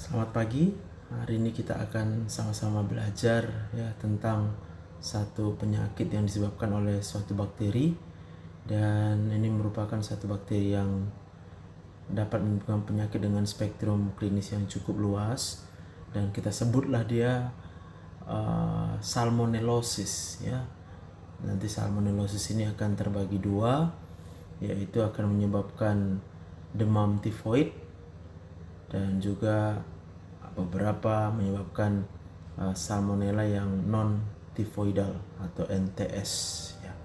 Selamat pagi. Hari ini kita akan sama-sama belajar ya tentang satu penyakit yang disebabkan oleh suatu bakteri, dan ini merupakan satu bakteri yang dapat menimbulkan penyakit dengan spektrum klinis yang cukup luas, dan kita sebutlah dia salmonellosis ya. Nanti salmonellosis ini akan terbagi dua, yaitu akan menyebabkan demam tifoid dan juga beberapa menyebabkan salmonella yang non tifoidal atau NTS ya.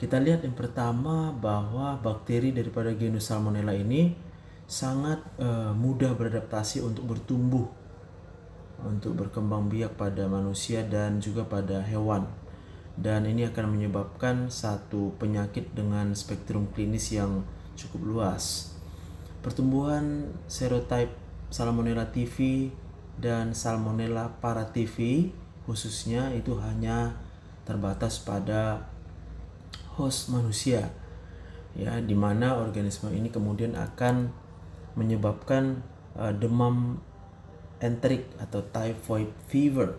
Kita lihat yang pertama bahwa bakteri daripada genus Salmonella ini sangat mudah beradaptasi untuk bertumbuh, untuk berkembang biak pada manusia dan juga pada hewan. Dan ini akan menyebabkan satu penyakit dengan spektrum klinis yang cukup luas. Pertumbuhan serotype Salmonella typhi dan Salmonella paratyphi khususnya itu hanya terbatas pada host manusia ya, di mana organisme ini kemudian akan menyebabkan demam enterik atau typhoid fever.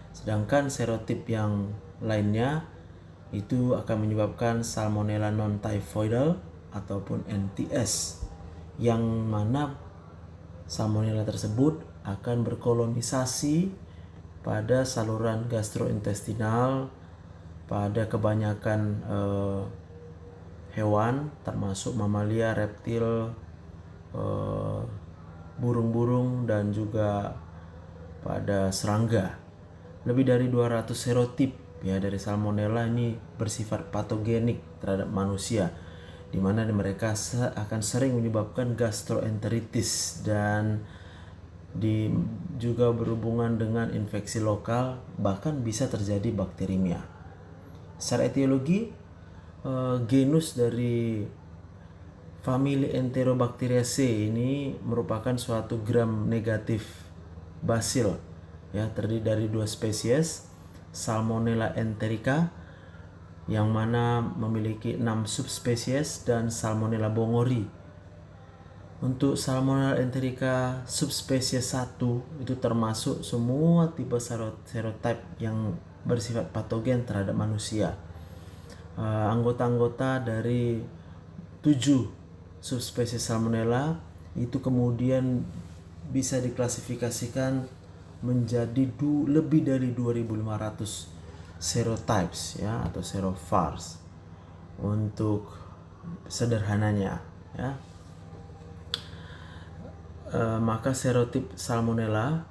Sedangkan serotip yang lainnya itu akan menyebabkan Salmonella non typhoidal ataupun NTS, yang mana Salmonella tersebut akan berkolonisasi pada saluran gastrointestinal pada kebanyakan hewan, termasuk mamalia, reptil, burung-burung, dan juga pada serangga. Lebih dari 200 serotip ya dari Salmonella ini bersifat patogenik terhadap manusia, di mana mereka akan sering menyebabkan gastroenteritis dan juga berhubungan dengan infeksi lokal, bahkan bisa terjadi bakterimia. Secara etiologi, genus dari famili Enterobacteriaceae ini merupakan suatu gram negatif basil ya, terdiri dari dua spesies, Salmonella enterica yang mana memiliki 6 subspesies dan Salmonella bongori. Untuk Salmonella enterica subspesies 1 itu termasuk semua tipe serotype yang bersifat patogen terhadap manusia. Anggota-anggota dari 7 subspesies Salmonella itu kemudian bisa diklasifikasikan menjadi lebih dari 2.500 serotypes ya, atau serovars untuk sederhananya ya. Maka serotip Salmonella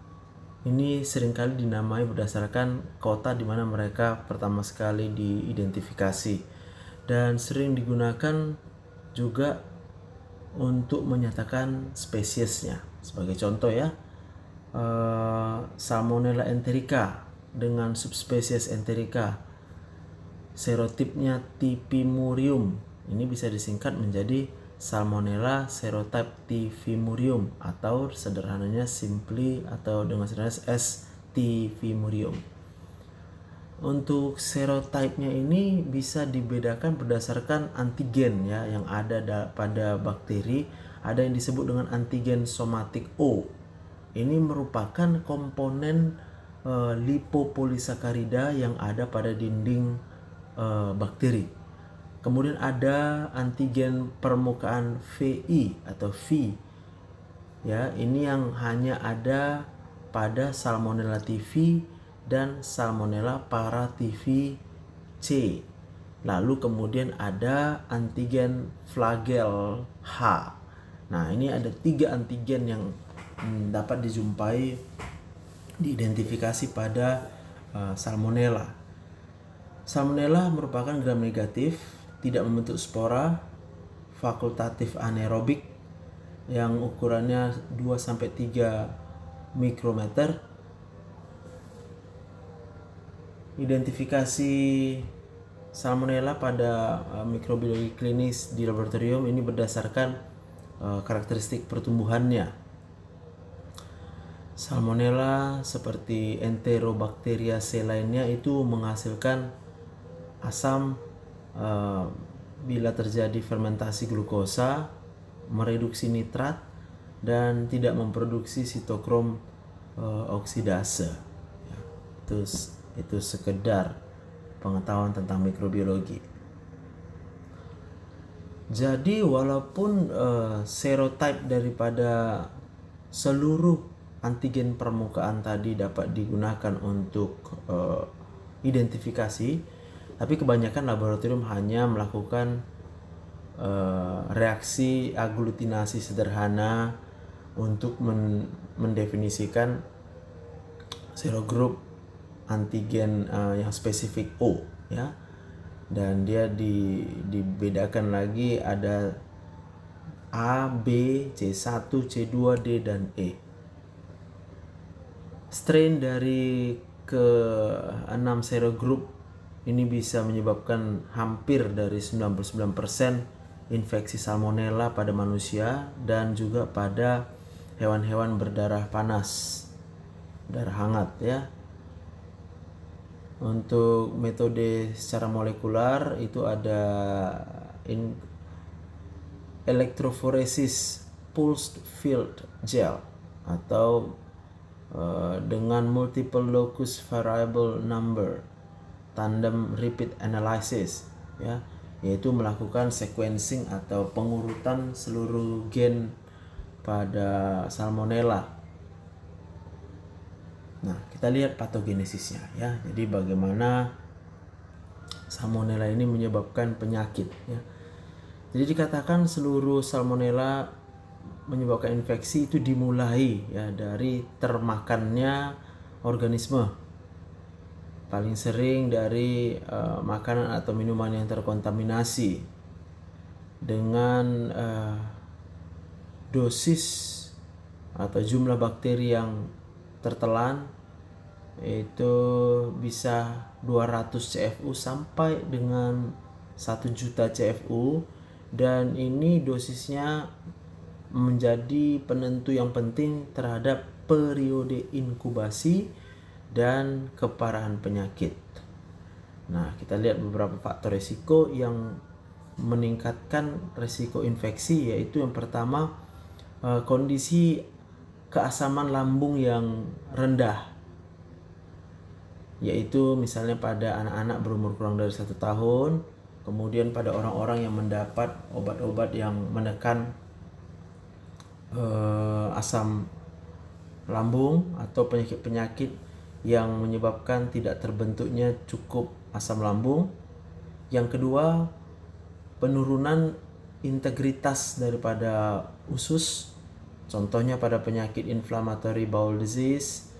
ini seringkali dinamai berdasarkan kota di mana mereka pertama sekali diidentifikasi, dan sering digunakan juga untuk menyatakan spesiesnya. Sebagai contoh ya, Salmonella enterica dengan subspesies enterica, serotipnya Typhimurium, ini bisa disingkat menjadi Salmonella serotype Typhimurium, atau sederhananya simply atau dengan sederhana S. Typhimurium. Untuk serotipenya ini bisa dibedakan berdasarkan antigen ya yang ada pada bakteri. Ada yang disebut dengan antigen somatik O. Ini merupakan komponen lipopolisakarida yang ada pada dinding bakteri. Kemudian ada antigen permukaan VI atau V ya, ini yang hanya ada pada Salmonella typhi dan Salmonella paratyphi C. Lalu kemudian ada antigen flagel H. Nah, ini ada 3 antigen yang dapat dijumpai, diidentifikasi pada Salmonella. Salmonella merupakan gram negatif, tidak membentuk spora, fakultatif anaerobik yang ukurannya 2-3 mikrometer. Identifikasi Salmonella pada mikrobiologi klinis di laboratorium ini berdasarkan karakteristik pertumbuhannya. Salmonella seperti Enterobacteriaceae lainnya itu menghasilkan asam bila terjadi fermentasi glukosa, mereduksi nitrat, dan tidak memproduksi sitokrom oksidase. Ya, itu sekedar pengetahuan tentang mikrobiologi. Jadi walaupun serotype daripada seluruh antigen permukaan tadi dapat digunakan untuk identifikasi, tapi kebanyakan laboratorium hanya melakukan reaksi aglutinasi sederhana untuk mendefinisikan serogroup antigen yang spesifik O, ya. Dan dia dibedakan lagi ada A, B, C1, C2, D, dan E. Strain dari ke-6 serogroup ini bisa menyebabkan hampir dari 99% infeksi salmonella pada manusia dan juga pada hewan-hewan berdarah panas, darah hangat, ya. Untuk metode secara molekular itu ada electrophoresis pulsed field gel atau dengan multiple locus variable number tandem repeat analysis, ya, yaitu melakukan sequencing atau pengurutan seluruh gen pada salmonella. Nah, kita lihat patogenesisnya, ya. Jadi bagaimana salmonella ini menyebabkan penyakit, ya. Jadi dikatakan seluruh salmonella menyebabkan infeksi itu dimulai, ya, dari termakannya organisme. Paling sering dari makanan atau minuman yang terkontaminasi dengan dosis atau jumlah bakteri yang tertelan itu bisa 200 CFU sampai dengan 1 juta CFU, dan ini dosisnya menjadi penentu yang penting terhadap periode inkubasi dan keparahan penyakit. Nah, kita lihat beberapa faktor risiko yang meningkatkan risiko infeksi, yaitu yang pertama kondisi keasaman lambung yang rendah, yaitu misalnya pada anak-anak berumur kurang dari 1 tahun, kemudian pada orang-orang yang mendapat obat-obat yang menekan asam lambung atau penyakit-penyakit yang menyebabkan tidak terbentuknya cukup asam lambung. Yang kedua, penurunan integritas daripada usus. Contohnya pada penyakit inflammatory bowel disease,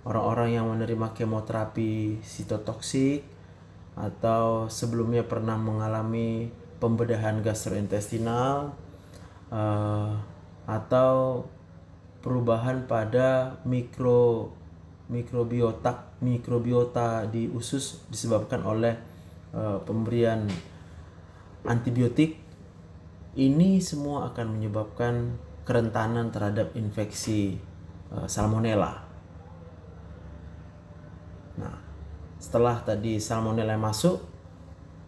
orang-orang yang menerima kemoterapi sitotoksik atau sebelumnya pernah mengalami pembedahan gastrointestinal, atau perubahan pada mikrobiota di usus disebabkan oleh pemberian antibiotik. Ini semua akan menyebabkan kerentanan terhadap infeksi salmonella. Nah, setelah tadi salmonella masuk,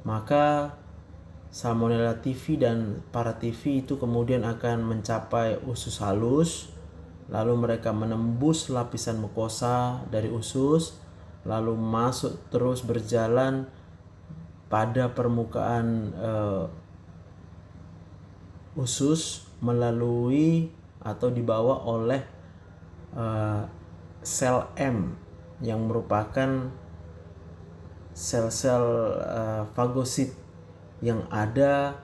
maka salmonella typhi dan paratyphi itu kemudian akan mencapai usus halus, lalu mereka menembus lapisan mukosa dari usus, lalu masuk terus berjalan pada permukaan usus melalui atau dibawa oleh sel M yang merupakan sel-sel fagosit yang ada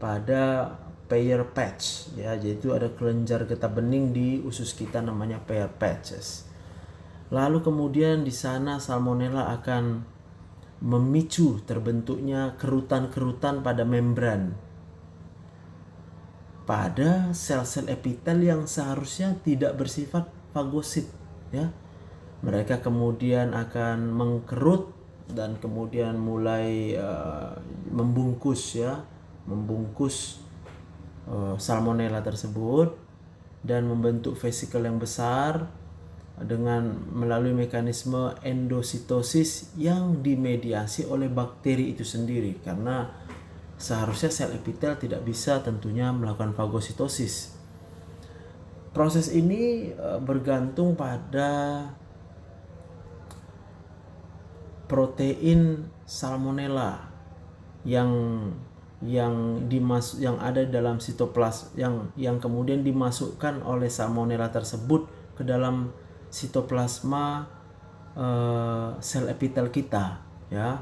pada Peyer's patch, ya, yaitu ada kelenjar getah bening di usus kita namanya Peyer's patches. Lalu kemudian di sana salmonella akan memicu terbentuknya kerutan-kerutan pada membran pada sel-sel epitel yang seharusnya tidak bersifat fagosit, ya. Mereka kemudian akan mengkerut dan kemudian mulai membungkus salmonella tersebut dan membentuk vesikel yang besar dengan melalui mekanisme endositosis yang dimediasi oleh bakteri itu sendiri, karena seharusnya sel epitel tidak bisa tentunya melakukan fagositosis. Proses ini bergantung pada protein Salmonella yang ada dalam sitoplasma yang kemudian dimasukkan oleh Salmonella tersebut ke dalam sitoplasma sel epitel kita, ya,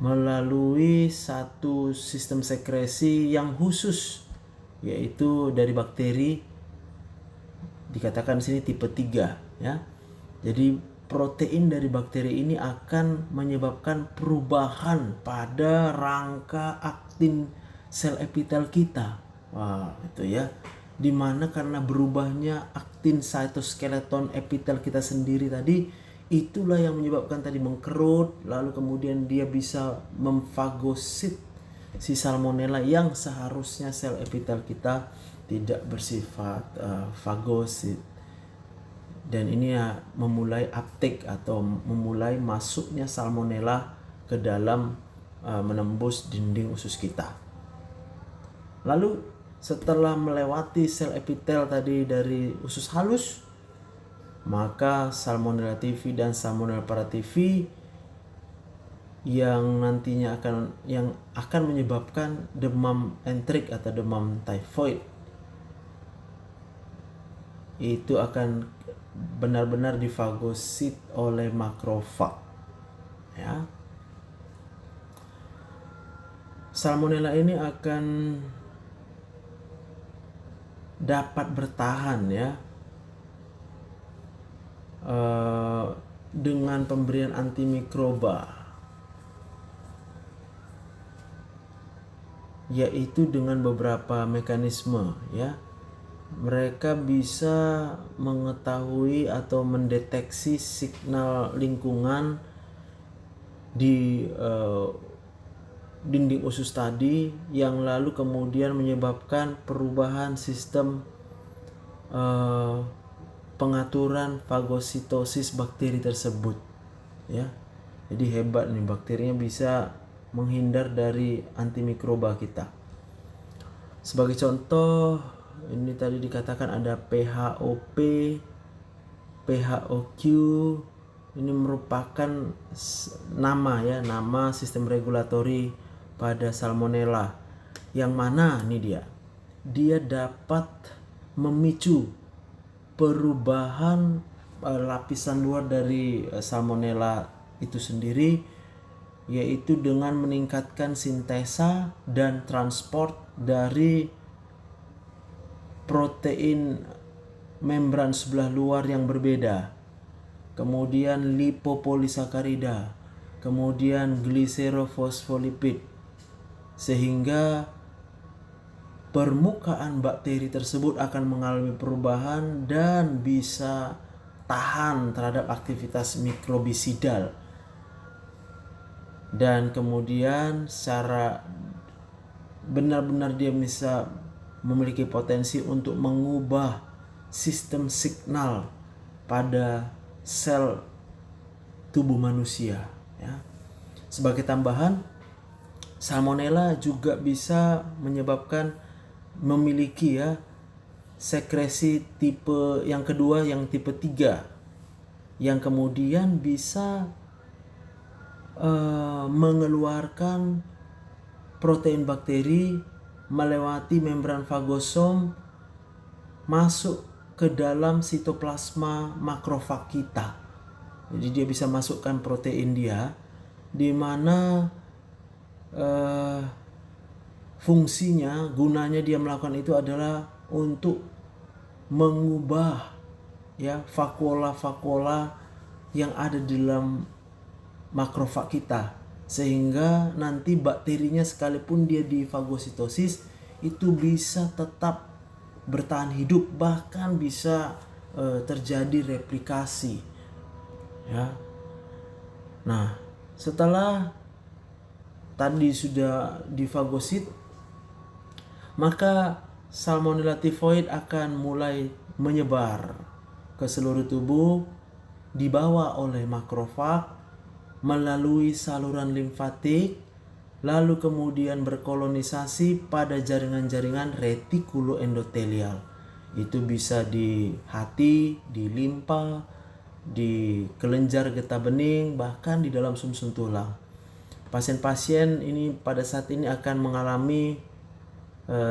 melalui satu sistem sekresi yang khusus, yaitu dari bakteri, dikatakan di sini tipe 3, ya. Jadi protein dari bakteri ini akan menyebabkan perubahan pada rangka aktin sel epitel kita. Wah, itu ya. Dimana karena berubahnya aktin cytoskeleton epitel kita sendiri tadi, itulah yang menyebabkan tadi mengkerut, lalu kemudian dia bisa memfagosit si Salmonella yang seharusnya sel epitel kita tidak bersifat fagosit. Dan ini ya memulai uptake atau memulai masuknya Salmonella ke dalam menembus dinding usus kita. Lalu setelah melewati sel epitel tadi dari usus halus, maka Salmonella typhi dan Salmonella paratyphi yang nantinya akan menyebabkan demam entrik atau demam typhoid itu akan benar-benar difagosit oleh makrofag, ya. Salmonella ini akan dapat bertahan, ya, dengan pemberian antimikroba, yaitu dengan beberapa mekanisme, ya. Mereka bisa mengetahui atau mendeteksi signal lingkungan di dinding usus tadi yang lalu kemudian menyebabkan perubahan sistem pengaturan fagositosis bakteri tersebut, ya. Jadi hebat nih, bakterinya bisa menghindar dari antimikroba kita. Sebagai contoh, ini tadi dikatakan ada PHOP, PHOQ. Ini merupakan nama, ya, nama sistem regulatori pada Salmonella. Yang mana nih dia dapat memicu perubahan lapisan luar dari Salmonella itu sendiri, yaitu dengan meningkatkan sintesa dan transport dari protein membran sebelah luar yang berbeda, kemudian lipopolisakarida, kemudian gliserofosfolipid, sehingga permukaan bakteri tersebut akan mengalami perubahan dan bisa tahan terhadap aktivitas mikrobisidal. Dan kemudian secara benar-benar dia bisa memiliki potensi untuk mengubah sistem signal pada sel tubuh manusia, ya. Sebagai tambahan, Salmonella juga bisa menyebabkan memiliki, ya, sekresi tipe yang kedua, yang tipe 3, yang kemudian bisa mengeluarkan protein bakteri melewati membran fagosom masuk ke dalam sitoplasma makrofag kita. Jadi dia bisa masukkan protein dia, di mana fungsinya, gunanya dia melakukan itu adalah untuk mengubah, ya, vakuola-vakuola yang ada di dalam makrofag kita, sehingga nanti bakterinya sekalipun dia difagositosis itu bisa tetap bertahan hidup, bahkan bisa terjadi replikasi, ya. Nah, setelah tadi sudah difagosit, maka Salmonella typhoid akan mulai menyebar ke seluruh tubuh, dibawa oleh makrofag melalui saluran limfatik, lalu kemudian berkolonisasi pada jaringan-jaringan retikuloendotelial Itu bisa di hati, di limpa, di kelenjar getah bening, bahkan di dalam sumsum tulang. Pasien-pasien ini pada saat ini akan mengalami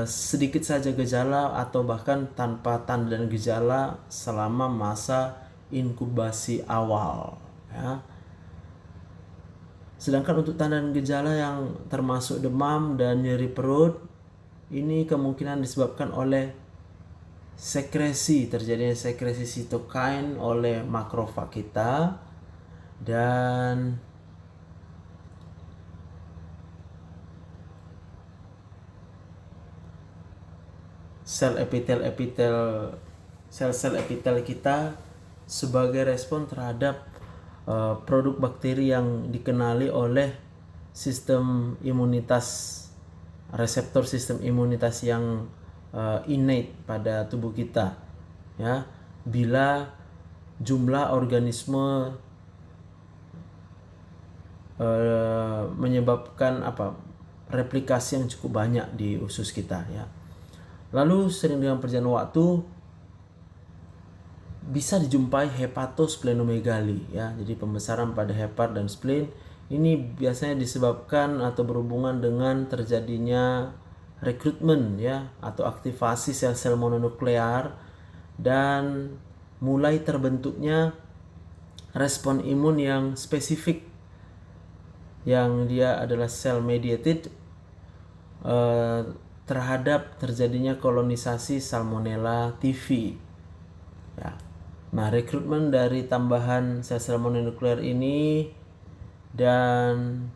sedikit saja gejala atau bahkan tanpa tanda dan gejala selama masa inkubasi awal, ya. Sedangkan untuk tanda dan gejala yang termasuk demam dan nyeri perut, ini kemungkinan disebabkan oleh terjadinya sekresi sitokain oleh makrofag kita, dan sel-sel epitel kita sebagai respon terhadap produk bakteri yang dikenali oleh sistem imunitas, reseptor sistem imunitas yang innate pada tubuh kita, ya. Bila jumlah organisme menyebabkan replikasi yang cukup banyak di usus kita, ya. Lalu sering dengan perjalanan waktu bisa dijumpai hepatosplenomegali, ya. Jadi pembesaran pada hepat dan spleen ini biasanya disebabkan atau berhubungan dengan terjadinya rekrutmen, ya, atau aktivasi sel-sel mononuklear dan mulai terbentuknya respon imun yang spesifik, yang dia adalah cell mediated terhadap terjadinya kolonisasi Salmonella typhi, ya. Nah, rekrutmen dari tambahan sel-sel mononuklear ini dan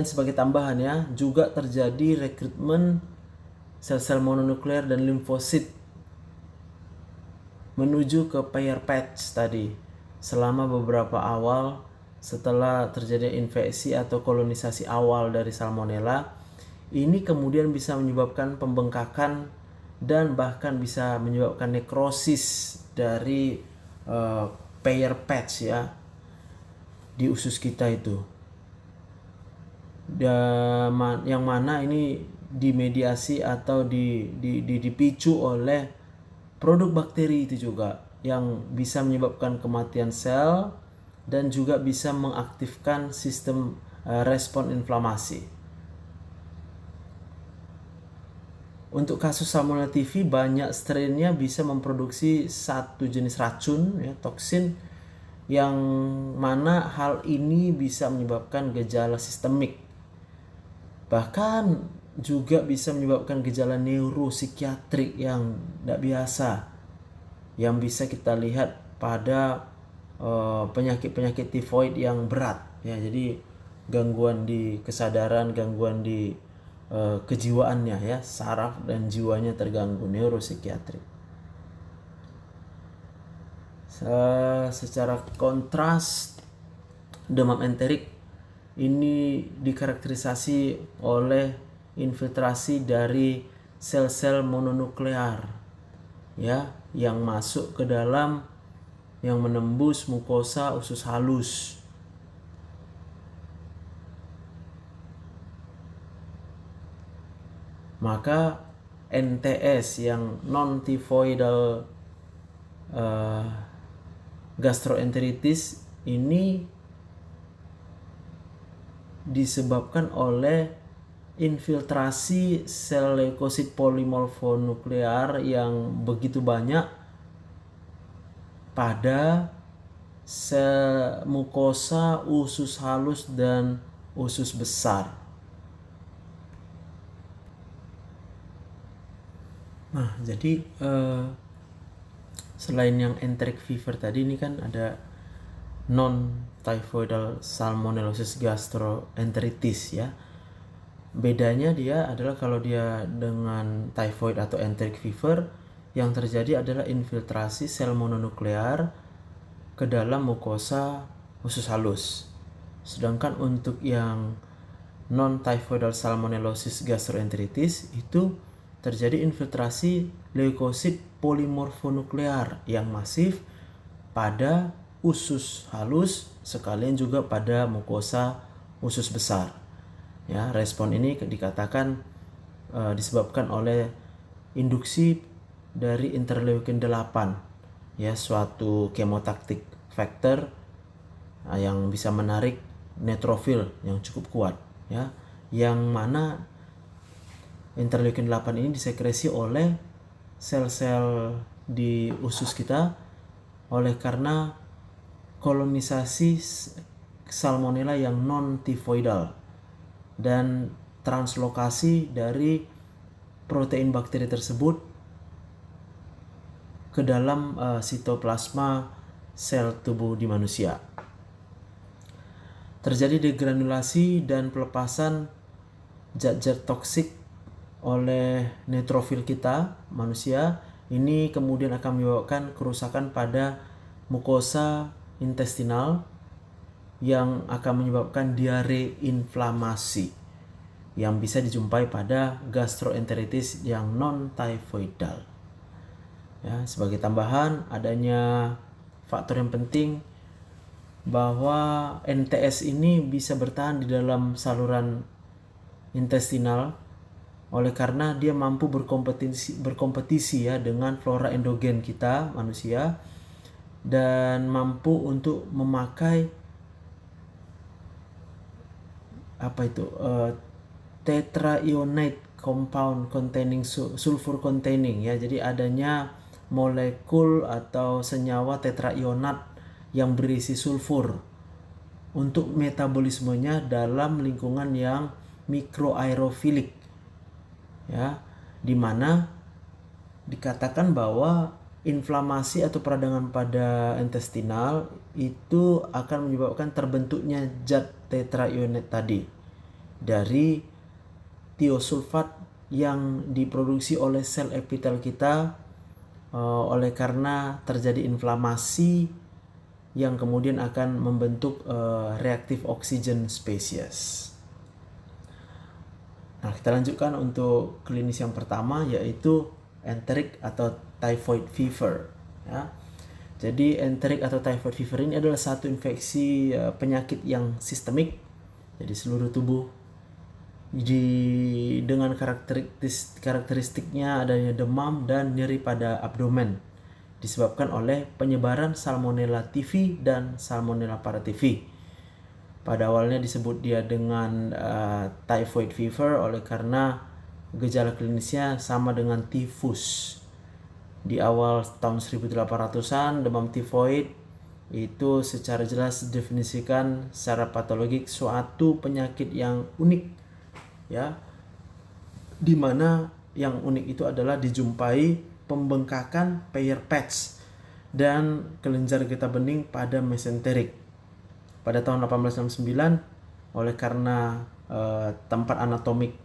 sebagai tambahan, ya, juga terjadi rekrutmen sel-sel mononuklear dan limfosit menuju ke pair patch tadi selama beberapa awal setelah terjadi infeksi atau kolonisasi awal dari Salmonella. Ini kemudian bisa menyebabkan pembengkakan dan bahkan bisa menyebabkan nekrosis dari pair patch, ya, di usus kita itu. Yang mana ini dimediasi atau dipicu oleh produk bakteri itu juga, yang bisa menyebabkan kematian sel dan juga bisa mengaktifkan sistem respon inflamasi. Untuk kasus Salmonella typhi, banyak strainnya bisa memproduksi satu jenis racun, ya, toksin, yang mana hal ini bisa menyebabkan gejala sistemik. Bahkan juga bisa menyebabkan gejala neuropsikiatrik yang tidak biasa, yang bisa kita lihat pada penyakit-penyakit tifoid yang berat, ya. Jadi gangguan di kesadaran, gangguan di kejiwaannya, ya, saraf dan jiwanya terganggu, neuropsikiatrik. Secara kontras, demam enterik ini dikarakterisasi oleh infiltrasi dari sel-sel mononuklear, ya, yang masuk ke dalam, yang menembus mukosa usus halus. Maka NTS yang non-typhoidal gastroenteritis ini disebabkan oleh infiltrasi sel leukosit polimorfonuklear yang begitu banyak pada sel mukosa usus halus dan usus besar. Nah, jadi selain yang enteric fever tadi, ini kan ada non-typhoidal salmonellosis gastroenteritis, ya. Bedanya dia adalah kalau dia dengan typhoid atau enteric fever, yang terjadi adalah infiltrasi sel mononuklear ke dalam mukosa usus halus. Sedangkan untuk yang non-typhoidal salmonellosis gastroenteritis itu terjadi infiltrasi leukosit polimorfonuklear yang masif pada usus halus, sekalian juga pada mukosa usus besar, ya. Respon ini dikatakan disebabkan oleh induksi dari interleukin 8, ya, suatu kemotaktik factor yang bisa menarik neutrofil yang cukup kuat, ya, yang mana interleukin 8 ini disekresi oleh sel-sel di usus kita oleh karena kolonisasi salmonella yang non tifoidal dan translokasi dari protein bakteri tersebut ke dalam sitoplasma sel tubuh di manusia. Terjadi degranulasi dan pelepasan zat-zat toksik oleh neutrofil kita manusia. Ini kemudian akan menyebabkan kerusakan pada mukosa intestinal yang akan menyebabkan diare inflamasi yang bisa dijumpai pada gastroenteritis yang non typhoidal. Ya, sebagai tambahan, adanya faktor yang penting bahwa NTS ini bisa bertahan di dalam saluran intestinal oleh karena dia mampu berkompetisi ya dengan flora endogen kita manusia dan mampu untuk memakai tetraionate compound containing sulfur containing, ya. Jadi adanya molekul atau senyawa tetraionat yang berisi sulfur untuk metabolismenya dalam lingkungan yang mikroaerofilik, ya, dimana dikatakan bahwa inflamasi atau peradangan pada intestinal itu akan menyebabkan terbentuknya zat tetraionat tadi dari tiosulfat yang diproduksi oleh sel epitel kita oleh karena terjadi inflamasi yang kemudian akan membentuk reaktif oksigen spesies. Nah, kita lanjutkan untuk klinis yang pertama, yaitu enteric atau typhoid fever, ya. Jadi enteric atau typhoid fever ini adalah satu infeksi penyakit yang sistemik, jadi seluruh tubuh dengan karakteristiknya adanya demam dan nyeri pada abdomen disebabkan oleh penyebaran Salmonella typhi dan Salmonella paratyphi. Pada awalnya disebut dia dengan typhoid fever oleh karena gejala klinisnya sama dengan tifus. Di awal tahun 1800-an, demam tifoid itu secara jelas didefinisikan secara patologik suatu penyakit yang unik, ya, dimana yang unik itu adalah dijumpai pembengkakan Peyer's patch dan kelenjar getah bening pada mesenterik. Pada tahun 1869, oleh karena tempat anatomik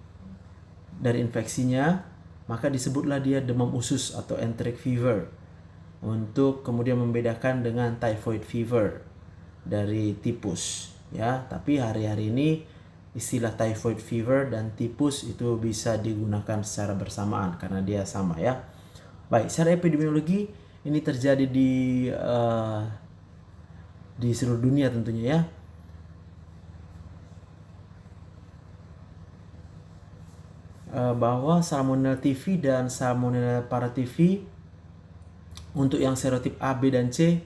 dari infeksinya, maka disebutlah dia demam usus atau enteric fever untuk kemudian membedakan dengan typhoid fever dari tipus, ya. Tapi hari-hari ini istilah typhoid fever dan tipus itu bisa digunakan secara bersamaan karena dia sama, ya. Baik, secara epidemiologi ini terjadi di seluruh dunia tentunya, ya. Bahwa Salmonella typhi dan Salmonella paratyphi untuk yang serotip A, B, dan C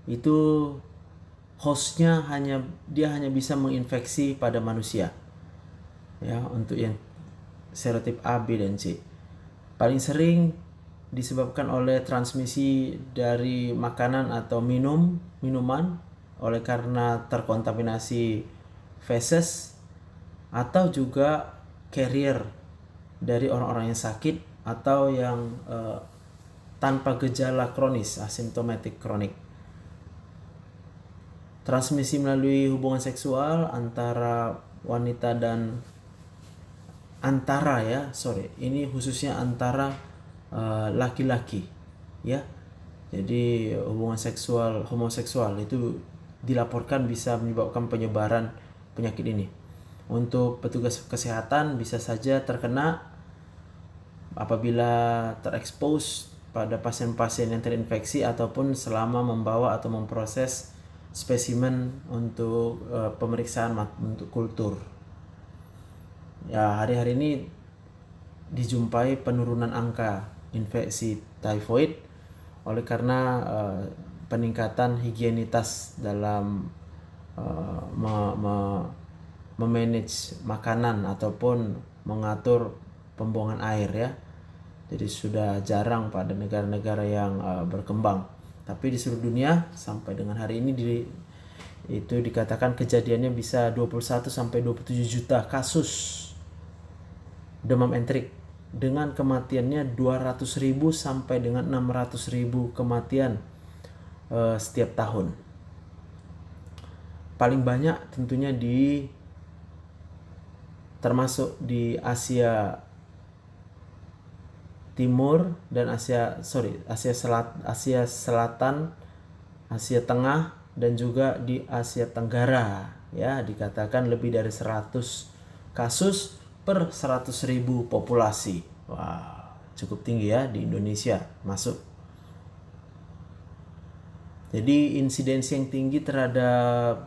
itu hostnya hanya bisa menginfeksi pada manusia, ya. Untuk yang serotip A, B, dan C paling sering disebabkan oleh transmisi dari makanan atau minuman oleh karena terkontaminasi feses atau juga carrier dari orang-orang yang sakit atau yang tanpa gejala kronis, asymptomatic kronik. Transmisi melalui hubungan seksual antara wanita dan ini khususnya antara laki-laki, ya. Jadi hubungan seksual homoseksual itu dilaporkan bisa menyebabkan penyebaran penyakit ini. Untuk petugas kesehatan bisa saja terkena apabila terekspos pada pasien-pasien yang terinfeksi ataupun selama membawa atau memproses spesimen untuk pemeriksaan untuk kultur. Ya, hari-hari ini dijumpai penurunan angka infeksi tifoid oleh karena peningkatan higienitas dalam memanage makanan ataupun mengatur pembuangan air ya. Jadi sudah jarang pada negara-negara yang berkembang. Tapi di seluruh dunia sampai dengan hari ini itu dikatakan kejadiannya bisa 21 sampai 27 juta kasus demam entrik dengan kematiannya 200.000 sampai dengan 600.000 kematian setiap tahun. Paling banyak tentunya termasuk di Asia Timur dan Asia Selatan, Asia Tengah dan juga di Asia Tenggara ya, dikatakan lebih dari 100 kasus per 100.000 populasi. Wah, cukup tinggi ya di Indonesia masuk. Jadi insidensi yang tinggi terhadap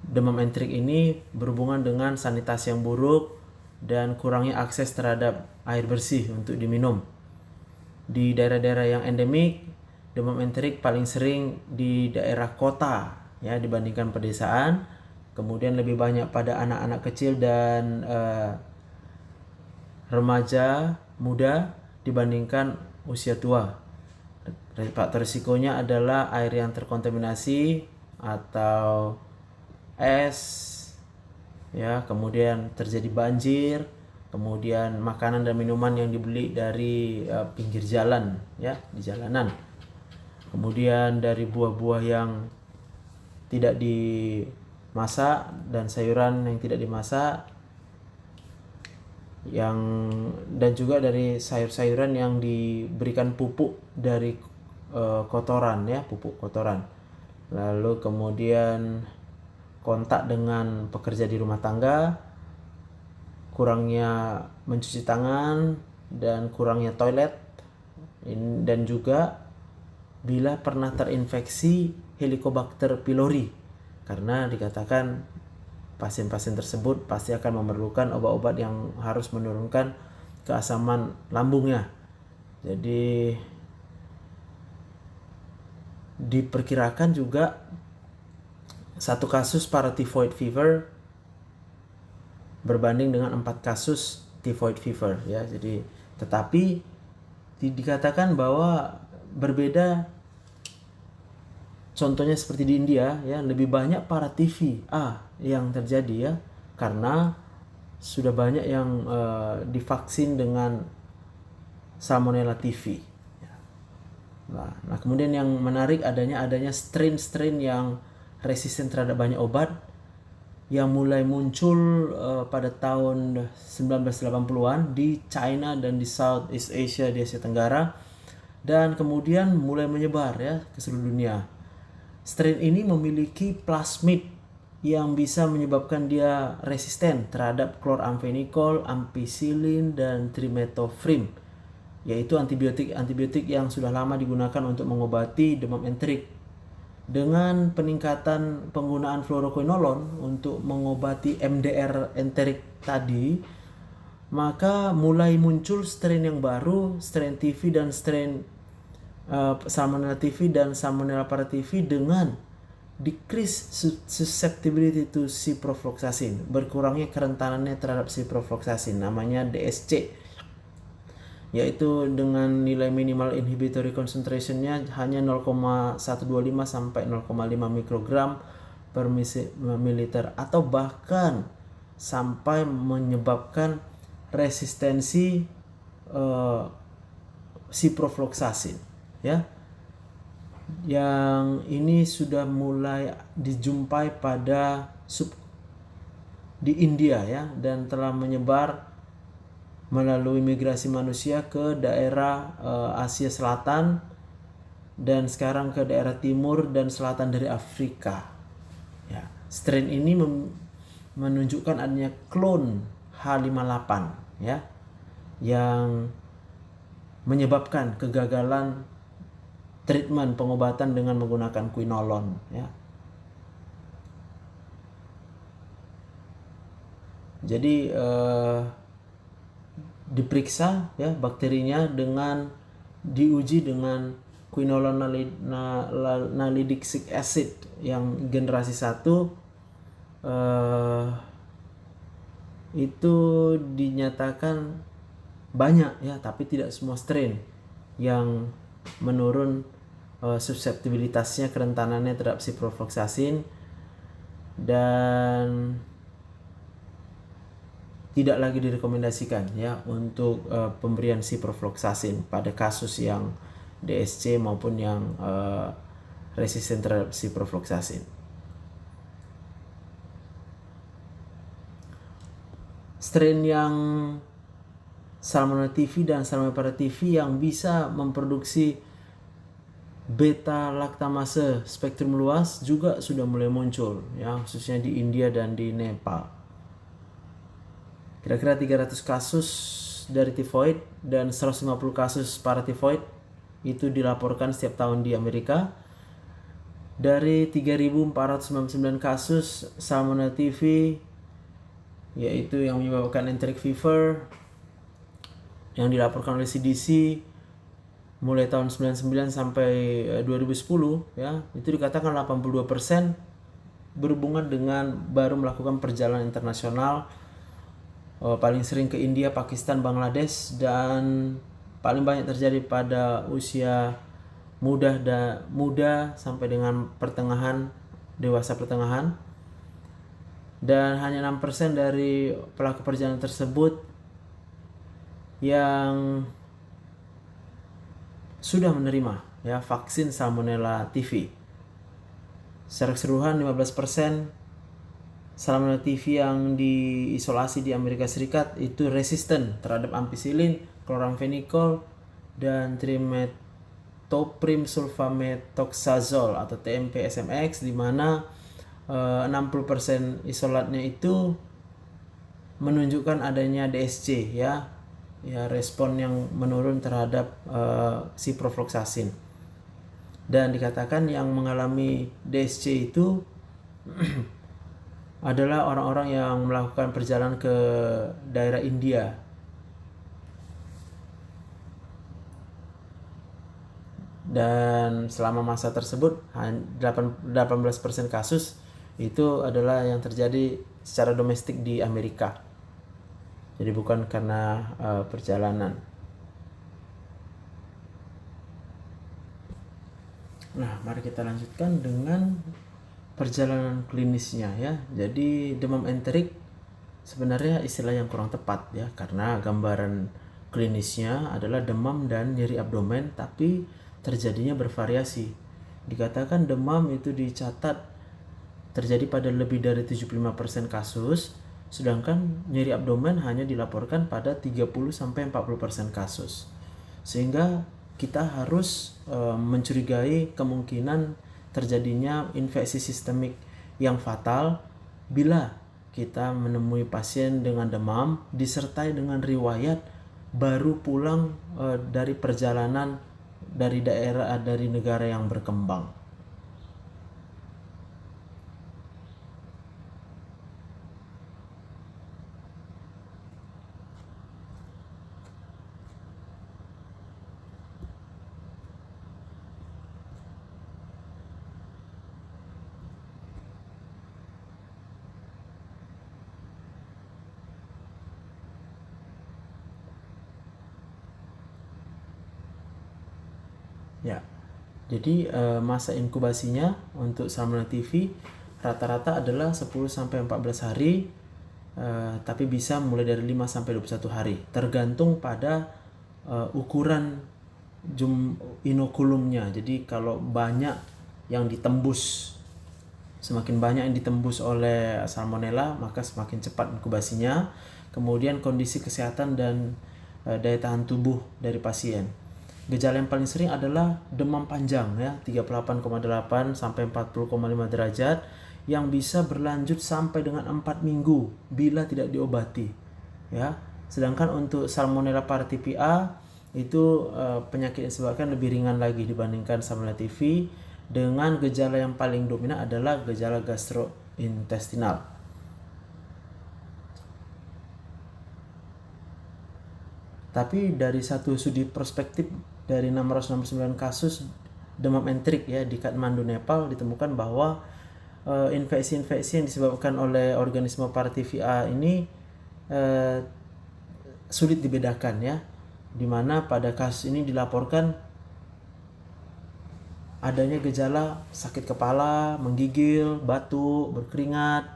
demam entrik ini berhubungan dengan sanitasi yang buruk dan kurangnya akses terhadap air bersih untuk diminum. Di daerah-daerah yang endemik, demam entrik paling sering di daerah kota ya dibandingkan pedesaan. Kemudian lebih banyak pada anak-anak kecil dan remaja muda dibandingkan usia tua. Faktor risikonya adalah air yang terkontaminasi atau es ya, kemudian terjadi banjir, kemudian makanan dan minuman yang dibeli dari pinggir jalan ya, di jalanan, kemudian dari buah-buah yang tidak dimasak dan sayuran yang tidak dimasak, dan juga dari sayur-sayuran yang diberikan pupuk dari kotoran ya, pupuk kotoran. Lalu kemudian kontak dengan pekerja di rumah tangga, kurangnya mencuci tangan dan kurangnya toilet, dan juga bila pernah terinfeksi Helicobacter pylori, karena dikatakan pasien-pasien tersebut pasti akan memerlukan obat-obat yang harus menurunkan keasaman lambungnya. Jadi diperkirakan juga satu kasus paratyphoid fever berbanding dengan 4 kasus typhoid fever ya. Jadi tetapi dikatakan bahwa berbeda, contohnya seperti di India ya, lebih banyak paraTV-A yang terjadi ya, karena sudah banyak yang divaksin dengan Salmonella typhi. Nah, kemudian yang menarik adanya strain-strain yang resisten terhadap banyak obat yang mulai muncul pada tahun 1980-an di China dan di Southeast Asia, di Asia Tenggara, dan kemudian mulai menyebar ya ke seluruh dunia. Strain ini memiliki plasmid yang bisa menyebabkan dia resisten terhadap chloramphenicol, ampicillin, dan trimethoprim, yaitu antibiotik yang sudah lama digunakan untuk mengobati demam entrik. Dengan peningkatan penggunaan fluoroquinolone untuk mengobati MDR enterik tadi, maka mulai muncul strain yang baru, strain TIVI dan strain Salmonella TIVI dan Salmonella paraTIVI dengan decrease susceptibility to ciprofloxacin, berkurangnya kerentanannya terhadap ciprofloxacin, namanya DSC, yaitu dengan nilai minimal inhibitory concentration-nya hanya 0,125 sampai 0,5 mikrogram per mililiter, atau bahkan sampai menyebabkan resistensi ciprofloxacin ya. Yang ini sudah mulai dijumpai di India ya, dan telah menyebar melalui migrasi manusia ke daerah Asia Selatan dan sekarang ke daerah timur dan selatan dari Afrika. Ya, strain ini menunjukkan adanya klon H58 ya, yang menyebabkan kegagalan treatment pengobatan dengan menggunakan quinolone ya. Jadi diperiksa ya bakterinya dengan diuji dengan quinolonalidixic acid yang generasi 1 itu dinyatakan banyak ya, tapi tidak semua strain yang menurun susceptibilitasnya, kerentanannya terhadap ciprofloxacin, dan tidak lagi direkomendasikan ya untuk pemberian ciprofloxacin pada kasus yang DSC maupun yang resisten terhadap ciprofloxacin. Strain yang Salmonella typhi dan Salmonella paratyphi yang bisa memproduksi beta laktamase spektrum luas juga sudah mulai muncul ya, khususnya di India dan di Nepal. Kira-kira 300 kasus dari tifoid dan 150 kasus paratifoid itu dilaporkan setiap tahun di Amerika. Dari 3.499 kasus Salmonella typhi, yaitu yang menyebabkan enteric fever, yang dilaporkan oleh CDC mulai tahun 99 sampai 2010 ya, itu dikatakan 82% berhubungan dengan baru melakukan perjalanan internasional, paling sering ke India, Pakistan, Bangladesh, dan paling banyak terjadi pada usia muda sampai dengan dewasa pertengahan. Dan hanya 6% dari pelaku perjalanan tersebut yang sudah menerima ya vaksin Salmonella typhi. Secara keseluruhan 15% Salmonella typhi yang diisolasi di Amerika Serikat itu resisten terhadap ampicillin, chloramphenicol, dan trimethoprim sulfamethoxazole atau TMP SMX, di mana 60% isolatnya itu menunjukkan adanya DSC ya respon yang menurun terhadap ciprofloxacin. Dan dikatakan yang mengalami DSC itu adalah orang-orang yang melakukan perjalanan ke daerah India. Dan selama masa tersebut 18% kasus itu adalah yang terjadi secara domestik di Amerika. Jadi bukan karena perjalanan. Nah, mari kita lanjutkan dengan perjalanan klinisnya ya. Jadi demam enterik sebenarnya istilah yang kurang tepat ya, karena gambaran klinisnya adalah demam dan nyeri abdomen, tapi terjadinya bervariasi. Dikatakan demam itu dicatat terjadi pada lebih dari 75% kasus, sedangkan nyeri abdomen hanya dilaporkan pada 30-40% kasus. Sehingga kita harus mencurigai kemungkinan terjadinya infeksi sistemik yang fatal bila kita menemui pasien dengan demam disertai dengan riwayat baru pulang dari perjalanan dari negara yang berkembang. Ya, jadi masa inkubasinya untuk Salmonella typhi rata-rata adalah 10-14 hari, tapi bisa mulai dari 5-21 hari, tergantung pada ukuran inokulumnya. Jadi kalau banyak yang ditembus, semakin banyak yang ditembus oleh Salmonella, maka semakin cepat inkubasinya. Kemudian kondisi kesehatan dan daya tahan tubuh dari pasien. Gejala yang paling sering adalah demam panjang ya, 38,8 sampai 40,5 derajat yang bisa berlanjut sampai dengan 4 minggu bila tidak diobati ya. Sedangkan untuk Salmonella paratyphi A itu penyakit yang disebabkan lebih ringan lagi dibandingkan Salmonella typhi, dengan gejala yang paling dominan adalah gejala gastrointestinal. Tapi dari satu studi prospektif dari 669 kasus demam entrik ya di Kathmandu, Nepal, ditemukan bahwa infeksi-infeksi yang disebabkan oleh organisme Paratyphi A ini sulit dibedakan ya, dimana pada kasus ini dilaporkan adanya gejala sakit kepala, menggigil, batuk, berkeringat,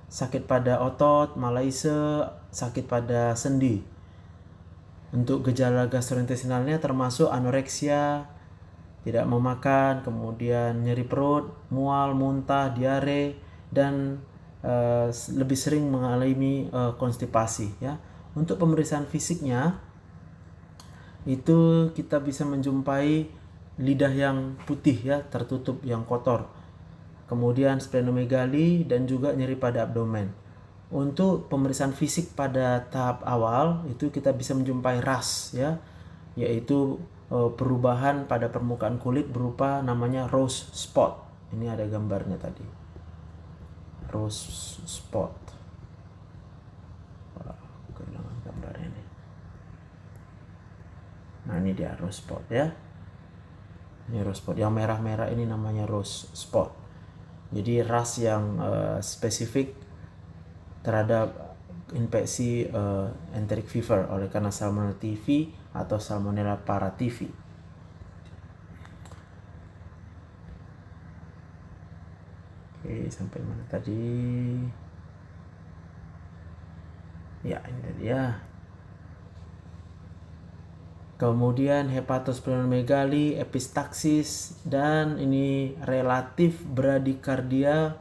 sakit pada otot, malaise, sakit pada sendi. Untuk gejala gastrointestinalnya termasuk anoreksia, tidak mau makan, kemudian nyeri perut, mual, muntah, diare, dan lebih sering mengalami konstipasi ya. Untuk pemeriksaan fisiknya itu kita bisa menjumpai lidah yang putih ya, tertutup, yang kotor. Kemudian splenomegali dan juga nyeri pada abdomen. Untuk pemeriksaan fisik pada tahap awal itu kita bisa menjumpai ras ya, yaitu perubahan pada permukaan kulit berupa namanya rose spot. Ini ada gambarnya tadi. Rose spot. Kehilangan gambarnya nih. Nah, ini dia rose spot ya. Ini rose spot. Yang merah-merah ini namanya rose spot. Jadi ras yang spesifik terhadap infeksi enteric fever oleh karena Salmonella typhi atau Salmonella Paratyphi. Oke, sampai mana tadi? Ya, ini tadi ya. Kemudian hepatosplenomegali, epistaxis, dan ini relatif bradikardia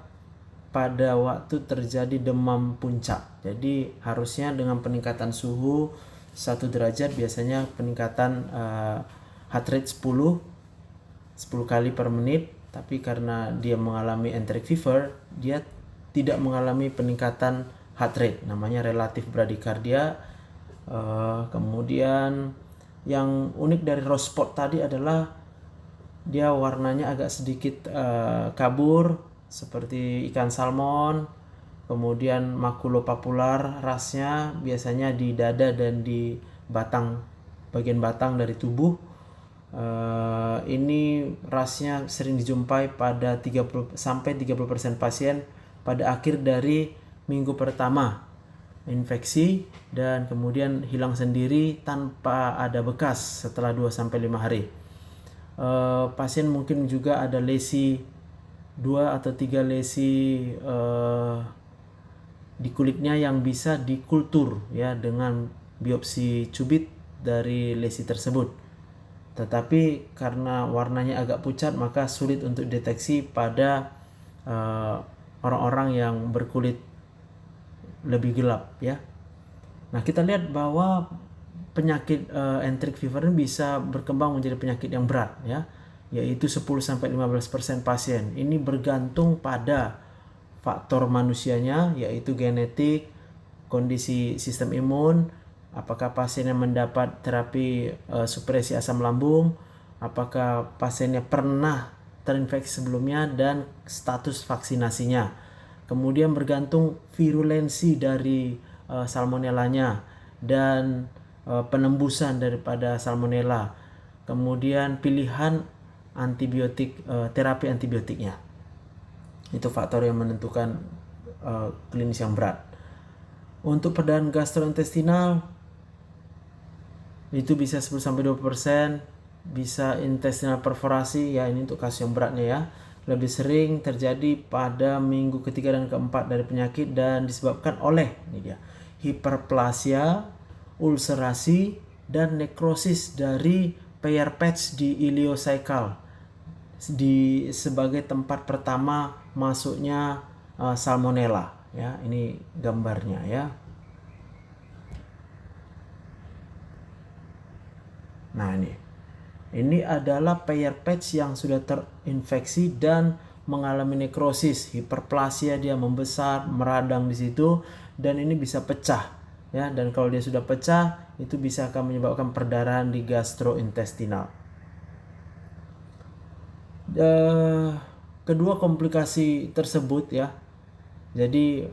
pada waktu terjadi demam puncak. Jadi harusnya dengan peningkatan suhu 1 derajat biasanya peningkatan heart rate 10 kali per menit, tapi karena dia mengalami enteric fever, dia tidak mengalami peningkatan heart rate, namanya relatif bradikardia. Kemudian yang unik dari rose spot tadi adalah dia warnanya agak sedikit kabur seperti ikan salmon. Kemudian makulopapular rasnya biasanya di dada dan di bagian batang dari tubuh. Ini rasnya sering dijumpai pada 30 sampai 30% pasien pada akhir dari minggu pertama infeksi, dan kemudian hilang sendiri tanpa ada bekas setelah 2 sampai 5 hari. Pasien mungkin juga ada lesi 2 atau 3 lesi di kulitnya yang bisa dikultur ya dengan biopsi cubit dari lesi tersebut. Tetapi karena warnanya agak pucat maka sulit untuk deteksi pada orang-orang yang berkulit lebih gelap ya. Nah, kita lihat bahwa penyakit enteric fever ini bisa berkembang menjadi penyakit yang berat ya, yaitu 10 sampai 15% pasien. Ini bergantung pada faktor manusianya, yaitu genetik, kondisi sistem imun, apakah pasiennya mendapat terapi supresi asam lambung, apakah pasiennya pernah terinfeksi sebelumnya, dan status vaksinasinya. Kemudian bergantung virulensi dari salmonellanya dan penembusan daripada salmonella. Kemudian pilihan antibiotik, terapi antibiotiknya. Itu faktor yang menentukan klinis yang berat. Untuk perdarahan gastrointestinal itu bisa 10-20%, bisa intestinal perforasi ya, ini untuk kasus yang beratnya ya. Lebih sering terjadi pada minggu ketiga dan keempat dari penyakit dan disebabkan oleh ini dia, hiperplasia, ulcerasi, dan nekrosis dari Peyer's patch di ileocecal sebagai tempat pertama masuknya salmonella ya. Ini gambarnya ya. Nah, ini adalah Peyer's patch yang sudah terinfeksi dan mengalami nekrosis, hiperplasia, dia membesar, meradang di situ, dan ini bisa pecah ya. Dan kalau dia sudah pecah, itu bisa akan menyebabkan perdarahan di gastrointestinal. Kedua komplikasi tersebut ya, jadi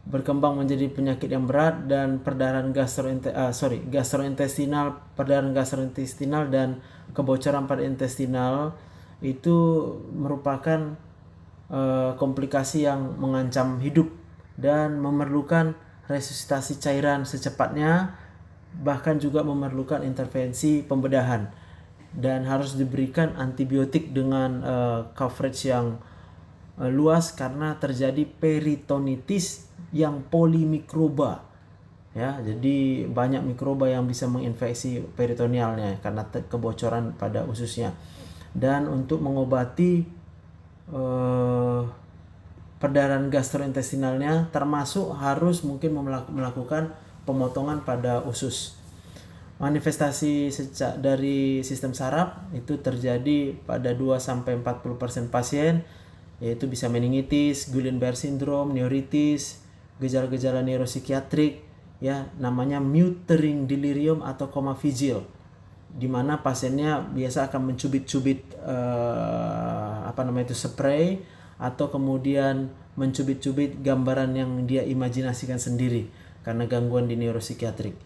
berkembang menjadi penyakit yang berat, dan perdarahan gastrointestinal, perdarahan gastrointestinal dan kebocoran pada intestinal itu merupakan komplikasi yang mengancam hidup dan memerlukan resusitasi cairan secepatnya, bahkan juga memerlukan intervensi pembedahan dan harus diberikan antibiotik dengan coverage yang luas karena terjadi peritonitis yang polimikroba. Ya, jadi banyak mikroba yang bisa menginfeksi peritonealnya karena kebocoran pada ususnya. Dan untuk mengobati perdarahan gastrointestinalnya, termasuk harus mungkin melakukan pemotongan pada usus. Manifestasi dari sistem saraf itu terjadi pada 2-40% pasien, yaitu bisa meningitis, Guillain-Barré syndrome, neuritis, gejala-gejala neuropsikiatrik, ya, namanya muttering delirium atau koma vigil, di mana pasiennya biasa akan mencubit-cubit spray, atau kemudian mencubit-cubit gambaran yang dia imajinasikan sendiri karena gangguan di neuropsikiatrik.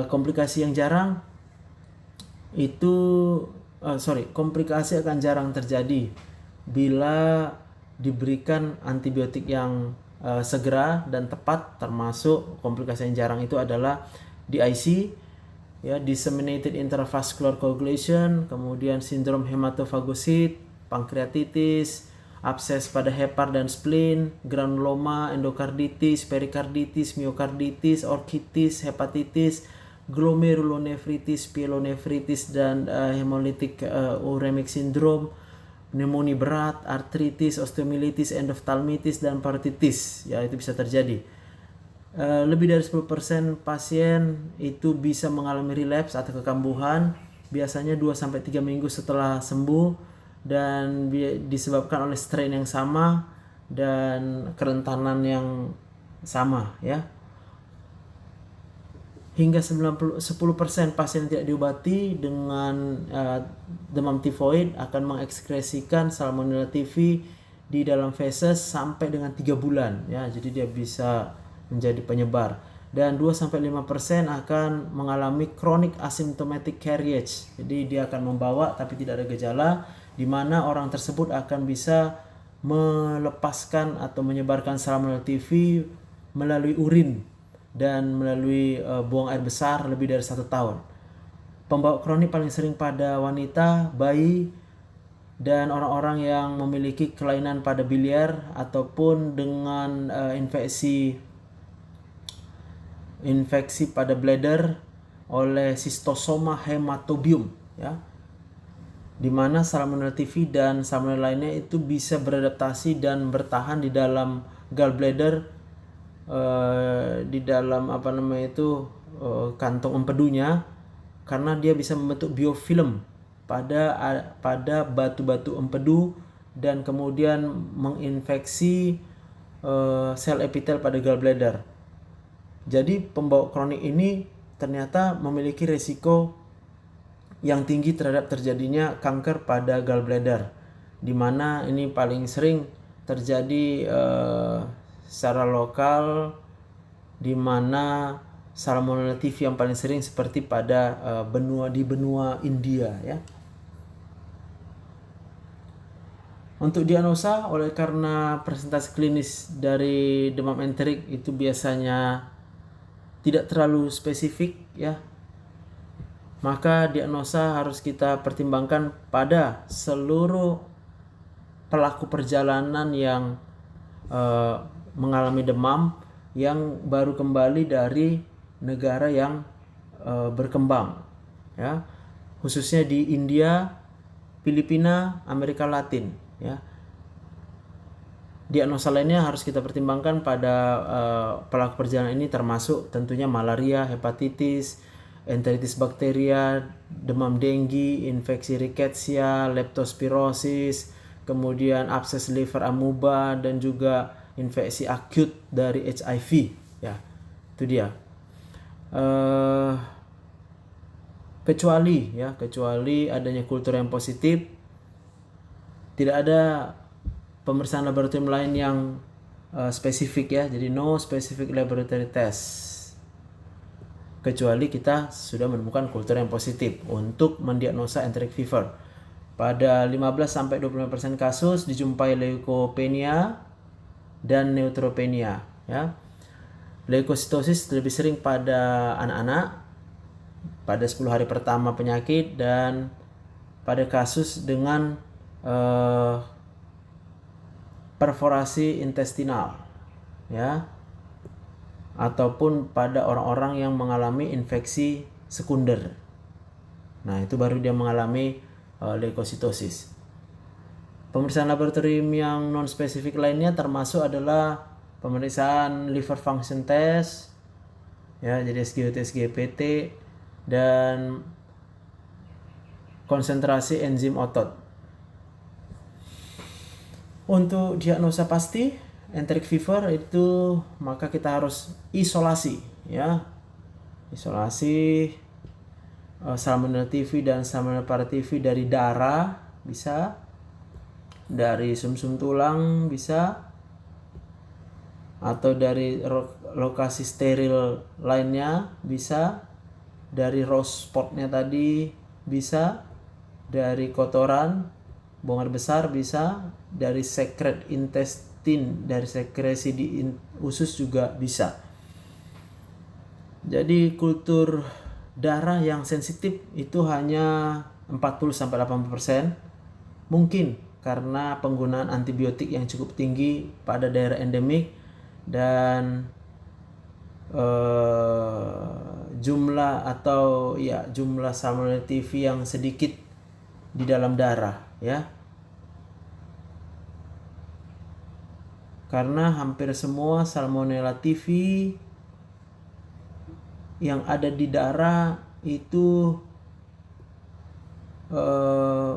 Komplikasi yang jarang itu komplikasi akan jarang terjadi bila diberikan antibiotik yang segera dan tepat, termasuk komplikasi yang jarang itu adalah DIC, ya, disseminated intravascular coagulation, kemudian sindrom hematofagosit, pankreatitis, abses pada hepar dan spleen, granuloma, endokarditis, perikarditis, miokarditis, orkitis, hepatitis, glomerulonefritis, pyelonefritis, dan hemolytic uremic syndrome, pneumonia berat, artritis, osteomyelitis, endoftalmitis, dan parotitis. Ya, itu bisa terjadi. Lebih dari 10% pasien itu bisa mengalami relapse atau kekambuhan, biasanya 2-3 minggu setelah sembuh, dan disebabkan oleh strain yang sama dan kerentanan yang sama, ya. Hingga 10% pasien tidak diobati dengan demam tifoid akan mengekskresikan Salmonella typhi di dalam feses sampai dengan 3 bulan, ya. Jadi dia bisa menjadi penyebar. Dan 2-5% akan mengalami chronic asymptomatic carriage. Jadi dia akan membawa tapi tidak ada gejala, di mana orang tersebut akan bisa melepaskan atau menyebarkan Salmonella typhi melalui urin dan melalui buang air besar lebih dari 1 tahun. Pembawa kronik paling sering pada wanita, bayi, dan orang-orang yang memiliki kelainan pada biliar ataupun dengan infeksi pada bladder oleh Schistosoma hematobium, ya, di mana Salmonella typhi dan Salmonella lainnya itu bisa beradaptasi dan bertahan di dalam gallbladder, di dalam kantong empedunya, karena dia bisa membentuk biofilm pada batu-batu empedu dan kemudian menginfeksi sel epitel pada gallbladder. Jadi pembawa kronik ini ternyata memiliki risiko yang tinggi terhadap terjadinya kanker pada gallbladder, di mana ini paling sering terjadi secara lokal, di mana Salmonella typhi yang paling sering seperti pada benua India, ya. Untuk diagnosa, oleh karena presentasi klinis dari demam enterik itu biasanya tidak terlalu spesifik, ya, maka diagnosa harus kita pertimbangkan pada seluruh pelaku perjalanan yang mengalami demam yang baru kembali dari negara yang berkembang, ya, khususnya di India, Filipina, Amerika Latin, ya. Diagnosa lainnya harus kita pertimbangkan pada pelaku perjalanan ini, termasuk tentunya malaria, hepatitis, enteritis bakteria, demam denggi, infeksi rickettsia, leptospirosis, kemudian abses liver amuba, dan juga infeksi akut dari HIV, ya. Itu dia. Kecuali adanya kultur yang positif, tidak ada pemeriksaan laboratorium lain yang spesifik ya. Jadi no specific laboratory test. Kecuali kita sudah menemukan kultur yang positif untuk mendiagnosa enteric fever. Pada 15-25% kasus dijumpai leukopenia dan neutropenia ya. Leukositosis lebih sering pada anak-anak pada 10 hari pertama penyakit dan pada kasus dengan perforasi intestinal ya, ataupun pada orang-orang yang mengalami infeksi sekunder. Nah, itu baru dia mengalami leukositosis. Pemeriksaan laboratorium yang non-spesifik lainnya termasuk adalah pemeriksaan liver function test, ya, jadi SGOT, SGPT, dan konsentrasi enzim otot. Untuk diagnosa pasti enteric fever itu maka kita harus isolasi ya. Isolasi Salmonella typhi dan Salmonella paratyphi dari darah bisa, dari sumsum tulang bisa, atau dari lokasi steril lainnya bisa, dari rose spotnya tadi bisa, dari kotoran buang air besar bisa, dari secret intestine, dari sekresi di usus juga bisa. Jadi kultur darah yang sensitif itu hanya 40-80%, mungkin karena penggunaan antibiotik yang cukup tinggi pada daerah endemik dan jumlah Salmonella typhi yang sedikit di dalam darah ya. Karena hampir semua Salmonella typhi yang ada di darah itu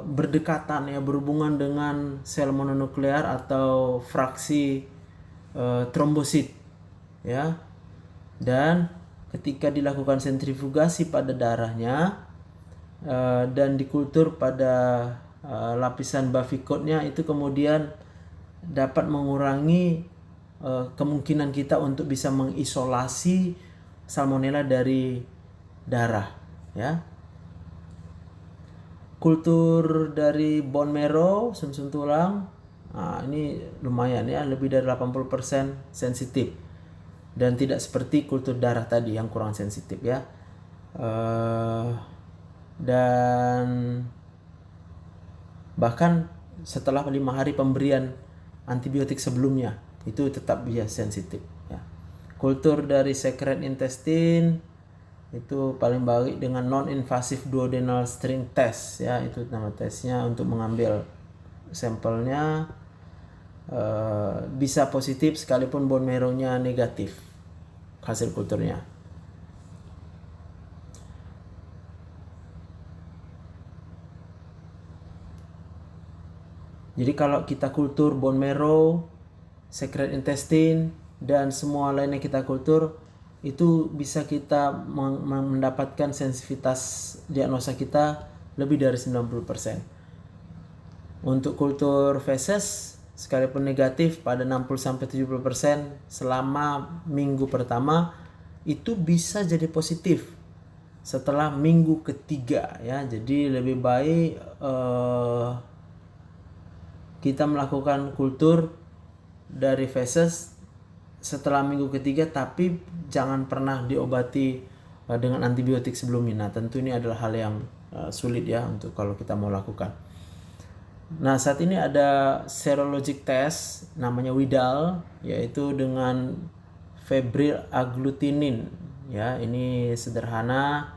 berdekatan ya, berhubungan dengan sel mononuklear atau fraksi trombosit ya. Dan ketika dilakukan sentrifugasi pada darahnya dan dikultur pada lapisan bavicotnya, itu kemudian dapat mengurangi kemungkinan kita untuk bisa mengisolasi salmonella dari darah ya. Kultur dari bone marrow, sumsum tulang, nah, ini lumayan ya, lebih dari 80% sensitif dan tidak seperti kultur darah tadi yang kurang sensitif ya. Dan bahkan setelah 5 hari pemberian antibiotik sebelumnya itu tetap bisa sensitif ya. Kultur dari secret intestine itu paling baik dengan non-invasive duodenal string test ya, itu nama tesnya. Untuk mengambil sampelnya bisa positif sekalipun bone marrow-nya negatif hasil kulturnya. Jadi kalau kita kultur bone marrow, secret intestine, dan semua lainnya kita kultur, itu bisa kita mendapatkan sensitivitas diagnosa kita lebih dari 90%. Untuk kultur feses, sekalipun negatif pada 60-70% selama minggu pertama, itu bisa jadi positif setelah minggu ketiga ya. Jadi lebih baik kita melakukan kultur dari feses setelah minggu ketiga, tapi jangan pernah diobati dengan antibiotik sebelumnya. Nah, tentu ini adalah hal yang sulit ya untuk kalau kita mau lakukan. Nah, saat ini ada serologic test namanya Widal, yaitu dengan febrile agglutinin ya. Ini sederhana,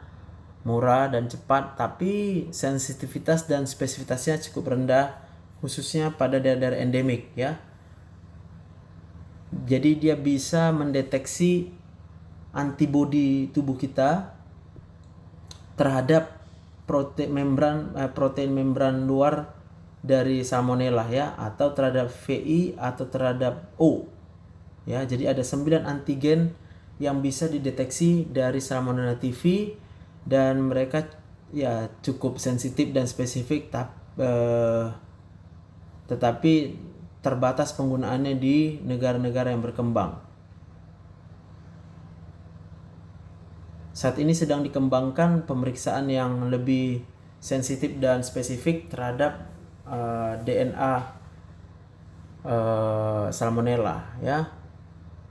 murah dan cepat, tapi sensitivitas dan spesifitasnya cukup rendah, khususnya pada daerah-daerah endemik ya. Jadi dia bisa mendeteksi antibodi tubuh kita terhadap protein membran luar dari salmonella ya, atau terhadap VI atau terhadap O ya. Jadi ada 9 antigen yang bisa dideteksi dari Salmonella typhi dan mereka ya cukup sensitif dan spesifik, tetapi terbatas penggunaannya di negara-negara yang berkembang. Saat ini sedang dikembangkan pemeriksaan yang lebih sensitif dan spesifik terhadap DNA Salmonella ya,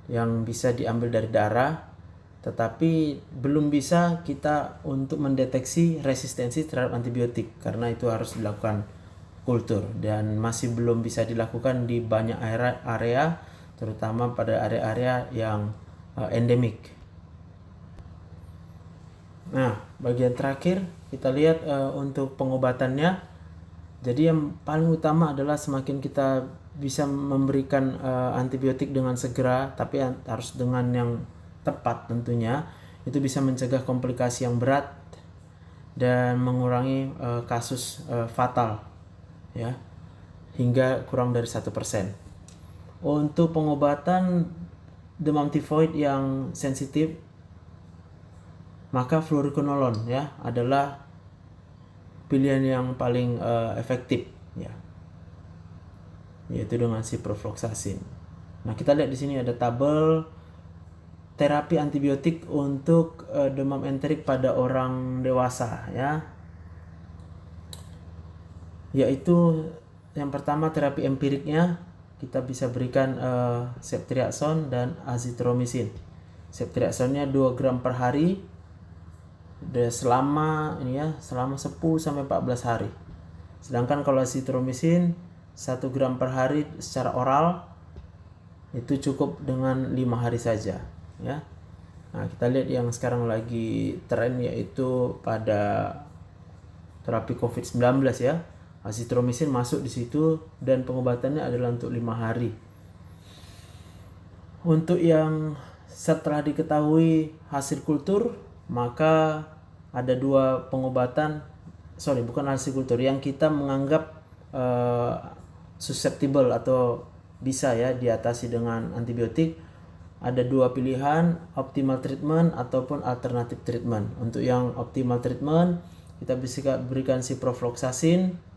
yang bisa diambil dari darah, tetapi belum bisa kita untuk mendeteksi resistensi terhadap antibiotik karena itu harus dilakukan kultur dan masih belum bisa dilakukan di banyak area terutama pada area-area yang endemik. Nah, bagian terakhir kita lihat untuk pengobatannya. Jadi yang paling utama adalah semakin kita bisa memberikan antibiotik dengan segera, tapi harus dengan yang tepat tentunya, itu bisa mencegah komplikasi yang berat dan mengurangi kasus fatal ya hingga kurang dari 1%. Untuk pengobatan demam tifoid yang sensitif, maka fluoroquinolone ya adalah pilihan yang paling efektif ya, yaitu dengan ciprofloxacin. Nah, kita lihat di sini ada tabel terapi antibiotik untuk demam enterik pada orang dewasa ya, yaitu yang pertama terapi empiriknya kita bisa berikan ceftriaxone dan azithromycin. Ceftriaxone-nya 2 gram per hari selama 10 sampai 14 hari. Sedangkan kalau azithromycin 1 gram per hari secara oral itu cukup dengan 5 hari saja ya. Nah, kita lihat yang sekarang lagi tren yaitu pada terapi COVID-19 ya. Azithromycin masuk di situ dan pengobatannya adalah untuk 5 hari. Untuk yang setelah diketahui hasil kultur, maka ada 2 pengobatan, bukan hasil kultur, yang kita menganggap susceptible atau bisa ya diatasi dengan antibiotik. Ada 2 pilihan, optimal treatment ataupun alternative treatment. Untuk yang optimal treatment, kita bisa berikan ciprofloxacin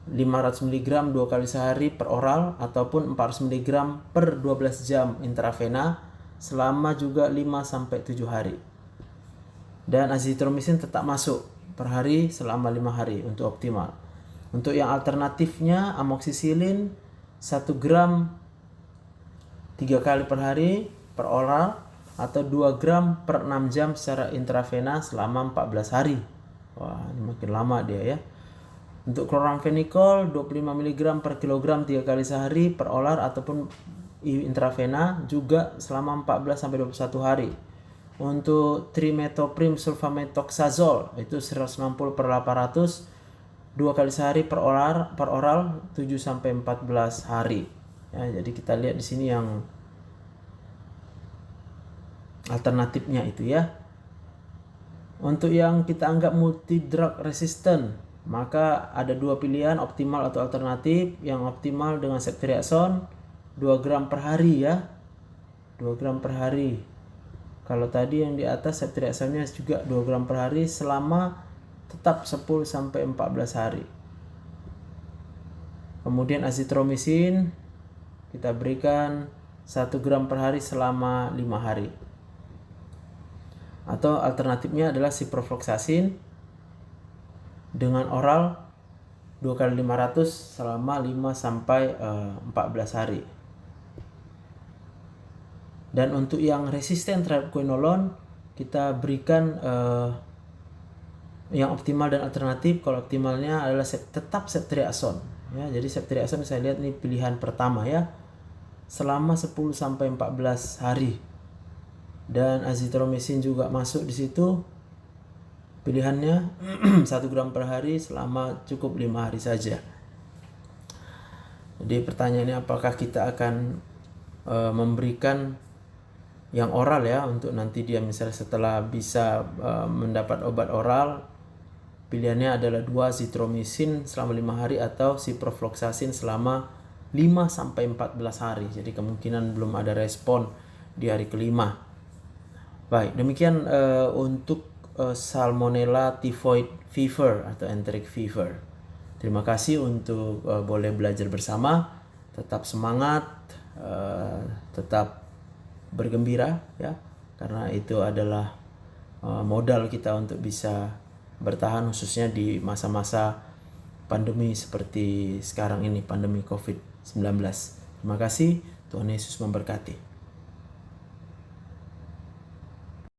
500 mg 2 kali sehari per oral ataupun 400 mg per 12 jam intravena selama juga 5 sampai 7 hari. Dan azithromycin tetap masuk per hari selama 5 hari untuk optimal. Untuk yang alternatifnya amoxicillin 1 gram 3 kali per hari per oral atau 2 gram per 6 jam secara intravena selama 14 hari. Wah, ini makin lama dia ya. Untuk chloramphenicol 25 mg per kilogram 3 kali sehari per oral ataupun intravena juga selama 14 sampai 21 hari. Untuk trimetoprim sulfamethoxazole itu 160 per 800 2 kali sehari per oral 7 sampai 14 hari. Ya, jadi kita lihat di sini yang alternatifnya itu ya. Untuk yang kita anggap multi drug resistant, maka ada 2 pilihan, optimal atau alternatif. Yang optimal dengan ceftriaxone 2 gram per hari ya. 2 gram per hari. Kalau tadi yang di atas ceftriaxone-nya juga 2 gram per hari selama tetap 10 sampai 14 hari. Kemudian azithromycin kita berikan 1 gram per hari selama 5 hari. Atau alternatifnya adalah ciprofloxacin dengan oral 2 kali 500 selama 5 sampai 14 hari. Dan untuk yang resisten terhadap quinolone kita berikan yang optimal dan alternatif. Kalau optimalnya adalah tetap ceftriaxone ya. Jadi ceftriaxone saya lihat ini pilihan pertama ya selama 10 sampai 14 hari. Dan azithromycin juga masuk di situ. Pilihannya 1 gram per hari selama cukup 5 hari saja. Jadi pertanyaannya apakah kita akan memberikan yang oral ya untuk nanti dia misalnya setelah bisa mendapat obat oral, pilihannya adalah 2 azithromycin selama 5 hari atau ciprofloxacin selama 5 sampai 14 hari. Jadi kemungkinan belum ada respon di hari kelima. Baik, demikian untuk Salmonella typhoid fever atau enteric fever. Terima kasih untuk boleh belajar bersama. tetap semangat, tetap bergembira ya, karena itu adalah modal kita untuk bisa bertahan, khususnya di masa-masa pandemi seperti sekarang ini, pandemi COVID-19. Terima kasih, Tuhan Yesus memberkati.